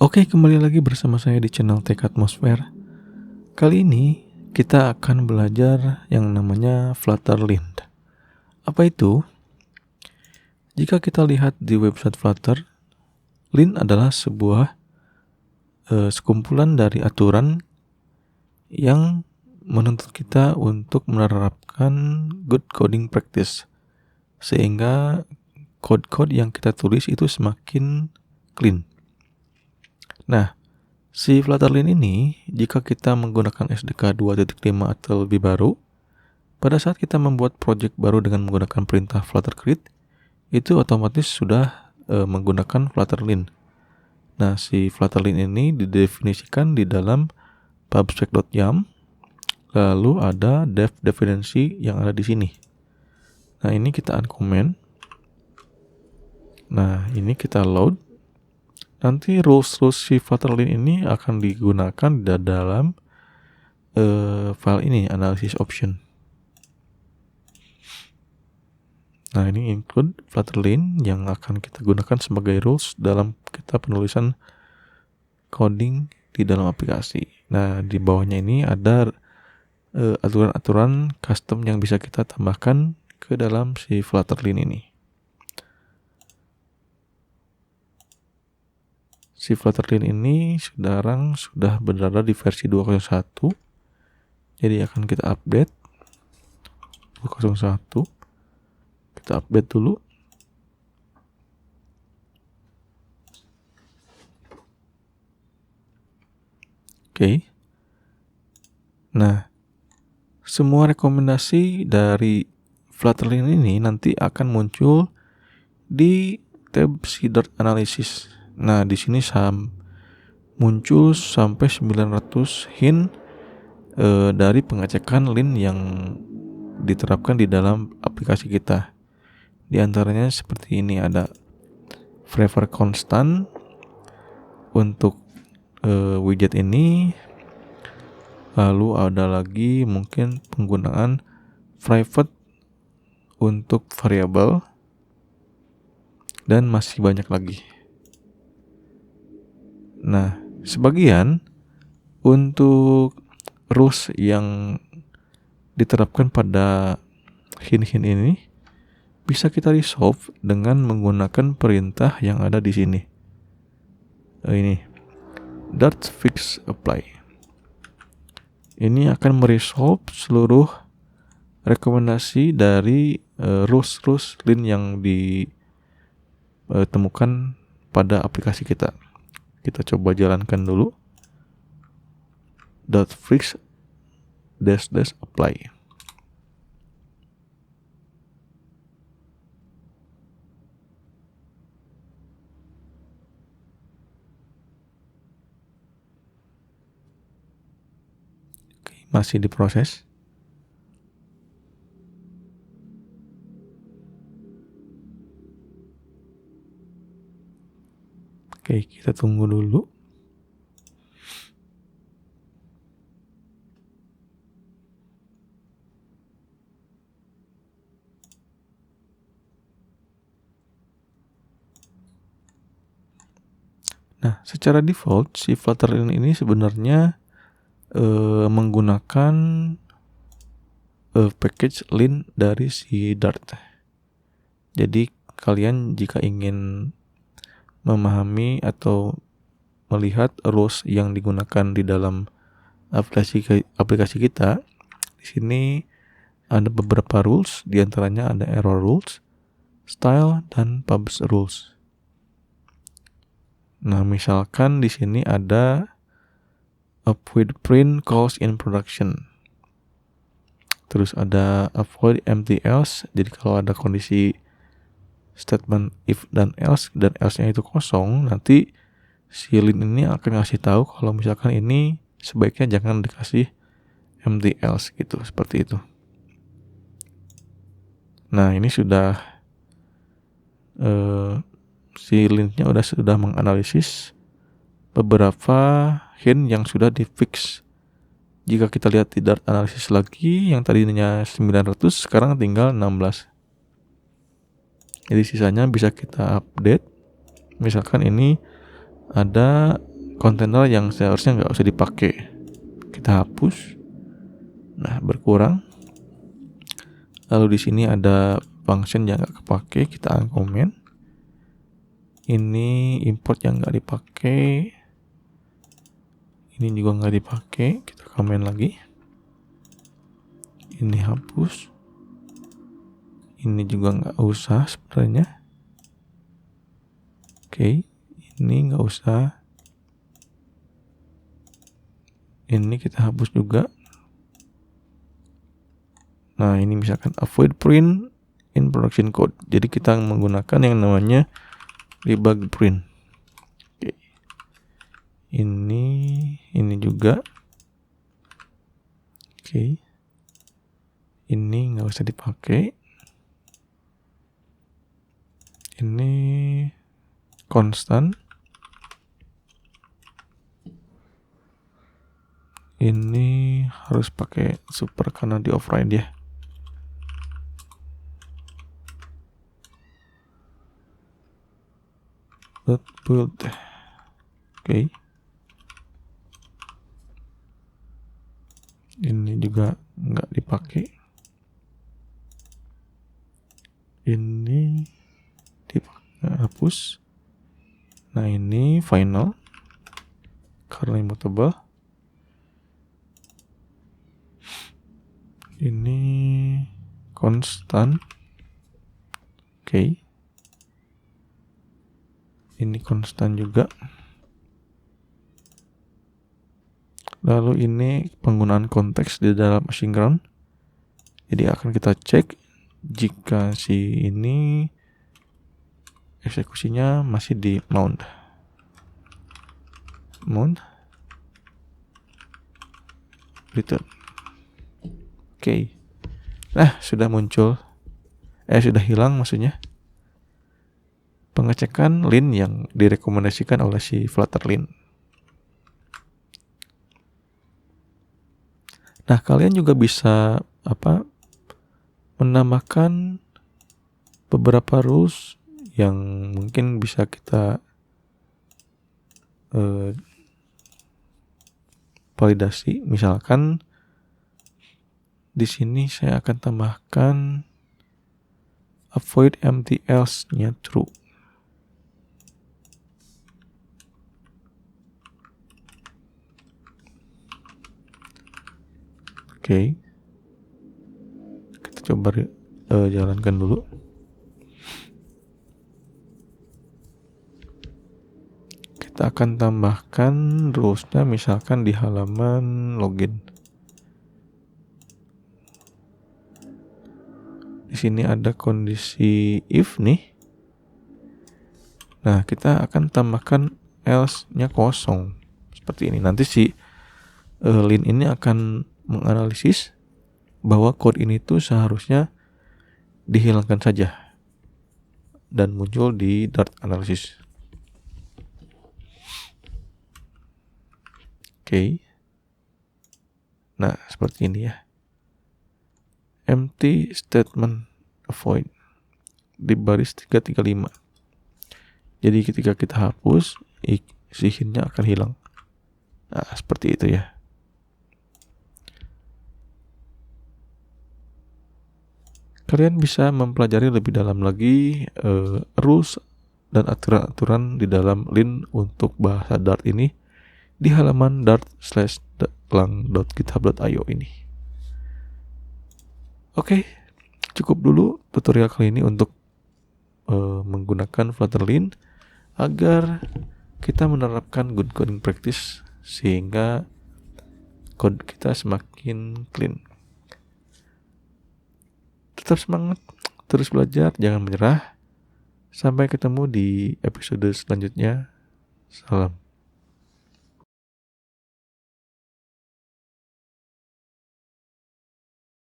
Oke, kembali lagi bersama saya di channel Tech Atmosphere. Kali ini kita akan belajar yang namanya Flutterlin. Apa itu? Jika kita lihat di website Flutter, Lin adalah sebuah sekumpulan dari aturan yang menuntut kita untuk menerapkan good coding practice, sehingga code-code yang kita tulis itu semakin clean. Nah, si Flutterlin ini, jika kita menggunakan SDK 2.5 atau lebih baru, pada saat kita membuat project baru dengan menggunakan perintah Flutter create, itu otomatis sudah menggunakan Flutterlin. Nah, si Flutterlin ini didefinisikan di dalam pubspec.yum, lalu ada dev definisi yang ada di sini. Nah, ini kita uncomment. Nah, ini kita load. Nanti rules si Flutterlin ini akan digunakan di dalam file ini, analysis option. Nah, ini include Flutterlin yang akan kita gunakan sebagai rules dalam kita penulisan coding di dalam aplikasi. Nah, di bawahnya ini ada aturan-aturan custom yang bisa kita tambahkan ke dalam si Flutterlin ini. Si Flutterlin ini sekarang sudah berada di versi 2.01. Jadi akan kita update 2.01. Kita update dulu. Oke. Nah, semua rekomendasi dari Flutterlin ini nanti akan muncul di tab C.Analysis. Nah, di sini muncul sampai 900 hint dari pengecekan lin yang diterapkan di dalam aplikasi kita. Di antaranya seperti ini, ada forever constant untuk widget ini, lalu ada lagi mungkin penggunaan private untuk variabel, dan masih banyak lagi. Nah, sebagian untuk rules yang diterapkan pada hint-hint ini bisa kita resolve dengan menggunakan perintah yang ada di sini. Ini .fix apply. Ini akan meresolve seluruh rekomendasi dari rules lin yang ditemukan pada aplikasi kita. Kita coba jalankan dulu. .fix -apply. Oke, masih diproses. Oke, kita tunggu dulu. Nah, secara default si Flutterlin ini sebenarnya menggunakan package lin dari si Dart. Jadi kalian jika ingin memahami atau melihat rules yang digunakan di dalam aplikasi kita, di sini ada beberapa rules, di antaranya ada error rules, style, dan pubs rules. Nah, misalkan di sini ada avoid print calls in production. Terus ada avoid empty else. Jadi kalau ada kondisi statement if dan else-nya itu kosong, nanti si lin ini akan ngasih tahu kalau misalkan ini sebaiknya jangan dikasih empty else gitu, seperti itu. Nah, ini sudah si lin-nya sudah menganalisis beberapa hint yang sudah di-fix. Jika kita lihat di Dart analisis lagi, yang tadinya 900 sekarang tinggal 16. Jadi sisanya bisa kita update. Misalkan ini ada kontainer yang seharusnya nggak usah dipakai. Kita hapus. Nah, berkurang. Lalu di sini ada function yang nggak kepake, kita uncomment. Ini import yang nggak dipakai. Ini juga nggak dipakai, kita comment lagi. Ini hapus. Ini juga nggak usah sebenarnya. Oke, ini nggak usah. Ini kita hapus juga. Nah, ini misalkan avoid print in production code. Jadi kita menggunakan yang namanya debug print. Oke. Ini juga. Oke. Ini nggak usah dipakai. Ini konstan. Ini harus pakai super karena di override ya. Build. Oke. Ini juga nggak dipakai. Ini hapus. Nah, ini final karena immutable. Ini konstan. Oke. Ini konstan juga. Lalu ini penggunaan konteks di dalam asynchron. Jadi akan kita cek jika si ini eksekusinya masih di mount. Return. Oke. Nah, sudah muncul. Sudah hilang maksudnya. Pengecekan lin yang direkomendasikan oleh si Flutter Lin. Nah, kalian juga bisa menambahkan beberapa rules yang mungkin bisa kita validasi. Misalkan di sini saya akan tambahkan avoid empty else-nya true. Oke. Kita coba jalankan dulu. Kita akan tambahkan rules-nya misalkan di halaman login. Di sini ada kondisi if nih. Nah, kita akan tambahkan else-nya kosong. Seperti ini. Nanti si lin ini akan menganalisis bahwa code ini tuh seharusnya dihilangkan saja dan muncul di Dart analysis. Oke. Nah, seperti ini ya. Empty statement avoid di baris 335. Jadi ketika kita hapus, si hint-nya akan hilang. Nah, seperti itu ya. Kalian bisa mempelajari lebih dalam lagi rules dan aturan-aturan di dalam lin untuk bahasa Dart ini di halaman dart/lang.github.io ini. Oke, cukup dulu tutorial kali ini untuk menggunakan Flutter Lin agar kita menerapkan good coding practice sehingga code kita semakin clean. Tetap semangat, terus belajar, jangan menyerah. Sampai ketemu di episode selanjutnya. Salam.